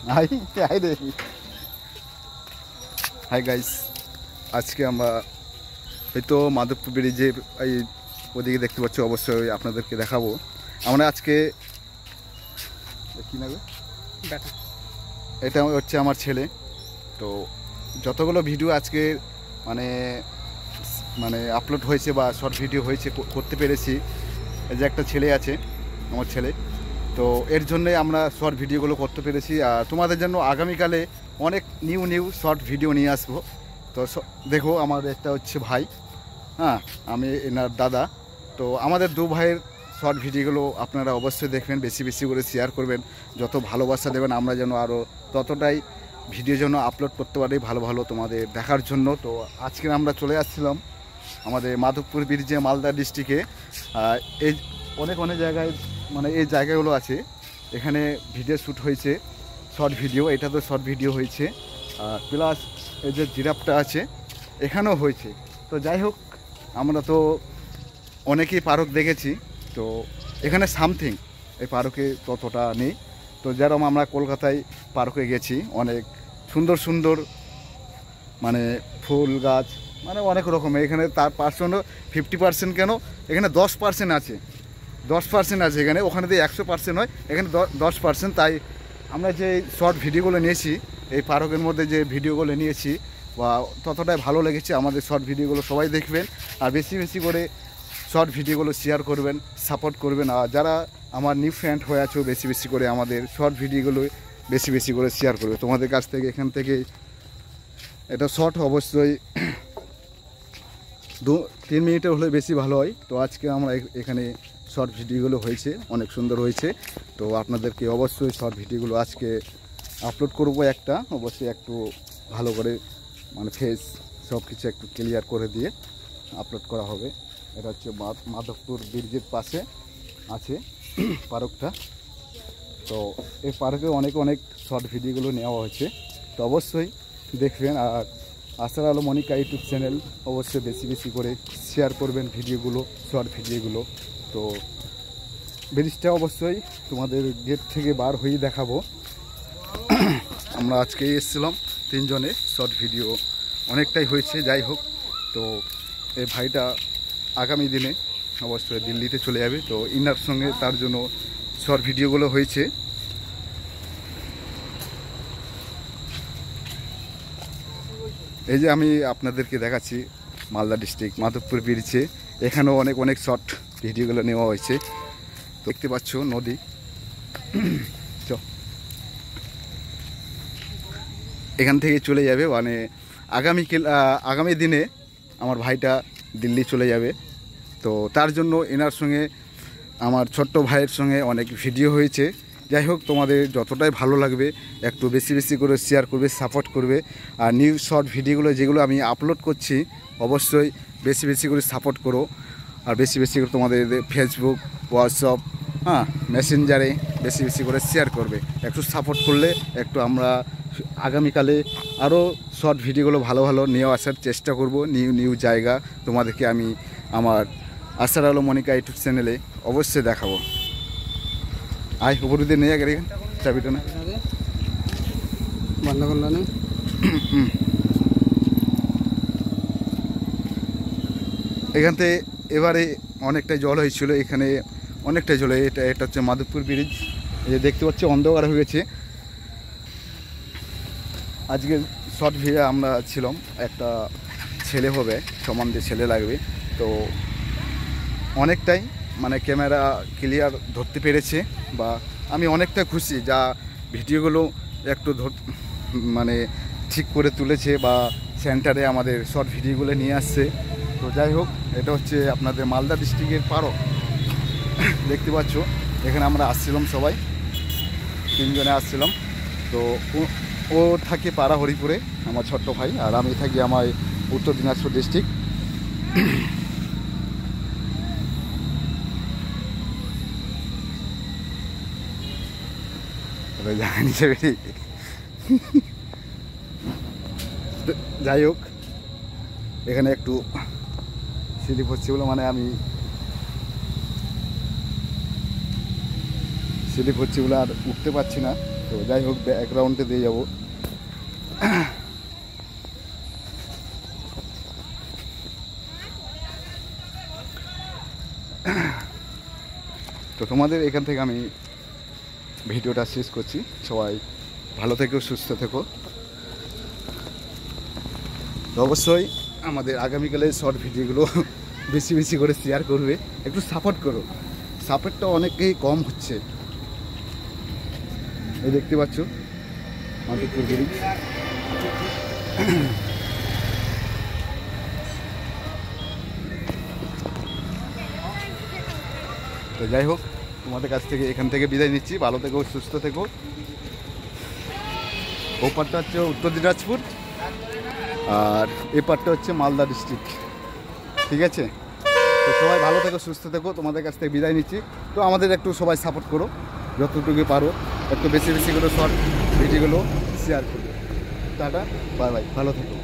High high রে hi guys, আজকে আমরা এই তো মাধবপুর ব্রিজের এই ওদিকে দেখতে পাচ্ছি, অবশ্যই আপনাদেরকে দেখাবো। আমরা আজকে কি নামে, এটা হচ্ছে আমার ছেলে। তো যতগুলো ভিডিও আজকে মানে মানে আপলোড হয়েছে বা শর্ট ভিডিও হয়েছে করতে পেরেছি, এই যে একটা ছেলে আছে আমার ছেলে, তো এর জন্যে আমরা শর্ট ভিডিওগুলো করতে পেরেছি। আর তোমাদের জন্য আগামীকালে অনেক নিউ শর্ট ভিডিও নিয়ে আসবো। তো দেখো, আমার একটা হচ্ছে ভাই, হ্যাঁ আমি এনার দাদা। তো আমাদের দু ভাইয়ের শর্ট ভিডিওগুলো আপনারা অবশ্যই দেখবেন, বেশি বেশি করে শেয়ার করবেন। যত ভালোবাসা দেবেন আমরা যেন আরও ততটাই ভিডিও যেন আপলোড করতে পারি ভালো ভালো তোমাদের দেখার জন্য। তো আজকে আমরা চলে আসছিলাম আমাদের মাধবপুর ব্রিজে, মালদা ডিস্ট্রিক্টে। এই অনেক জায়গায় মানে এই জায়গাগুলো আছে, এখানে ভিডিও শ্যুট হয়েছে, শর্ট ভিডিও। এটা তো শর্ট ভিডিও হয়েছে, প্লাস এই যে জিরাফটা আছে এখানেও হয়েছে। তো যাই হোক, আমরা তো অনেকেই পার্ক দেখেছি, তো এখানে সামথিং এই পার্কে ততটা নেই। তো যেরকম আমরা কলকাতায় পার্কে গেছি, অনেক সুন্দর মানে ফুল গাছ, মানে অনেক রকমের। এখানে তার 50% কেন, এখানে 10% আছে, 10% আছে এখানে। ওখানে দিয়ে 100% হয়, এখানে 10%। তাই আমরা যে শর্ট ভিডিওগুলো নিয়েছি, এই পার্কের মধ্যে যে ভিডিওগুলো নিয়েছি বা ততটাই ভালো লেগেছে। আমাদের শর্ট ভিডিওগুলো সবাই দেখবেন, আর বেশি বেশি করে শর্ট ভিডিওগুলো শেয়ার করবেন, সাপোর্ট করবেন। আর যারা আমার নিউ ফ্রেন্ড হয়ে আছো, বেশি বেশি করে আমাদের শর্ট ভিডিওগুলো বেশি করে শেয়ার করবে তোমাদের কাছ থেকে। এখান থেকে এটা শর্ট অবশ্যই 2-3 মিনিটের হলে বেশি ভালো হয়। তো আজকে আমরা এখানে শর্ট ভিডিওগুলো হয়েছে, অনেক সুন্দর হয়েছে। তো আপনাদেরকে অবশ্যই শর্ট ভিডিওগুলো আজকে আপলোড করব একটা, অবশ্যই একটু ভালো করে মানে ফেস সব কিছু একটু ক্লিয়ার করে দিয়ে আপলোড করা হবে। এটা হচ্ছে মাধবপুর ব্রিজের পাশে আছে পার্কটা। তো এই পার্কে অনেক শর্ট ভিডিওগুলো নেওয়া হয়েছে, তো অবশ্যই দেখবেন। আর আসার আলো মনিকা ইউটিউব চ্যানেল অবশ্যই বেশি করে শেয়ার করবেন ভিডিওগুলো, শর্ট ভিডিওগুলো। তো ব্রিজটা অবশ্যই তোমাদের গেট থেকে বার হয়ে দেখাবো। আমরা আজকে এসেছিলাম 3 জনে, শর্ট ভিডিও অনেকটাই হয়েছে। যাই হোক, তো এই ভাইটা আগামী দিনে অবশ্যই দিল্লিতে চলে যাবে, তো ইনার সঙ্গে তার জন্য শর্ট ভিডিওগুলো হয়েছে। এই যে আমি আপনাদেরকে দেখাচ্ছি মালদা ডিস্ট্রিক্ট মাধবপুর ব্রিজে, এখানেও অনেক শর্ট ভিডিওগুলো নেওয়া হয়েছে। তো দেখতে পাচ্ছ নদী, এখান থেকে চলে যাবে মানে আগামী দিনে আমার ভাইটা দিল্লি চলে যাবে। তো তার জন্য এনার সঙ্গে আমার ছোট্ট ভাইয়ের সঙ্গে অনেক ভিডিও হয়েছে। যাই হোক, তোমাদের যতটাই ভালো লাগবে একটু বেশি করে শেয়ার করবে, সাপোর্ট করবে। আর নিউ শর্ট ভিডিওগুলো যেগুলো আমি আপলোড করছি অবশ্যই বেশি করে সাপোর্ট করো। আর বেশি করে তোমাদের ফেসবুক, হোয়াটসঅ্যাপ, হ্যাঁ মেসেঞ্জারে বেশি করে শেয়ার করবে। একটু সাপোর্ট করলে একটু আমরা আগামীকালে আরও শর্ট ভিডিওগুলো ভালো নিয়ে আসার চেষ্টা করব। নিউ জায়গা তোমাদেরকে আমি আমার আসার আলো মনিকা ইউটিউব চ্যানেলে অবশ্যই দেখাবো। আয় উপর দিয়ে নিয়ে গেলে চাবিটা না বন্ধ করল না। এখান থেকে এবারে অনেকটাই জল হয়েছিল, এখানে অনেকটাই জল। এটা হচ্ছে মাধবপুর ব্রিজ, এই যে দেখতে পাচ্ছি অন্ধকার হয়ে গেছে। আজকে শর্ট ভিডিও আমরা ছিলাম, একটা ছেলে হবে, সম্বন্ধে ছেলে লাগবে। তো অনেকটাই মানে ক্যামেরা ক্লিয়ার ধরতে পেরেছে, বা আমি অনেকটা খুশি যা ভিডিওগুলো একটু মানে ঠিক করে তুলেছে, বা সেন্টারে আমাদের শর্ট ভিডিওগুলো নিয়ে আসছে। তো যাই হোক, এটা হচ্ছে আপনাদের মালদা ডিস্ট্রিক্টের পার্ক, দেখতে পাচ্ছ। এখানে আমরা আসছিলাম সবাই, 3 জনে আসছিলাম। তো ও থাকে পাড়া হরিপুরে, আমার ছোট্ট ভাই, আর আমি থাকি আমার উত্তর দিনাজপুর ডিস্ট্রিক্ট। যাই হোক, এখানে একটু স্লিপ হচ্ছে বলে মানে আমি স্লিপ হচ্ছে বলে আর উঠতে পারছি না। তো যাই হোক ব্যাকগ্রাউন্ডে দিয়ে যাব। তো তোমাদের এখান থেকে আমি ভিডিওটা শেষ করছি। সবাই ভালো থেকো, সুস্থ থেকো। তো অবশ্যই আমাদের আগামীকালের শর্ট ভিডিওগুলো বেশি বেশি করে শেয়ার করবে, একটু সাপোর্ট করো। সাপোর্টটা অনেকেই কম হচ্ছে। এই দেখতে পাচ্ছ মাধবপুর ব্রিজ। তো যাই হোক, তোমাদের কাছ থেকে এখান থেকে বিদায় নিচ্ছি। ভালো থেকো, সুস্থ থেকো। ও পারটা হচ্ছে উত্তর দিনাজপুর, আর এ পারটা হচ্ছে মালদা ডিস্ট্রিক্ট। ঠিক আছে, তো সবাই ভালো থেকো, সুস্থ থেকো। তোমাদের কাছ থেকে বিদায় নিচ্ছি। তো আমাদের একটু সবাই সাপোর্ট করো, যতটুকু পারো একটু বেশি বেশি করে শর্ট ভিডিওগুলো শেয়ার করো। টাটা, বাই বাই, ভালো থেকো।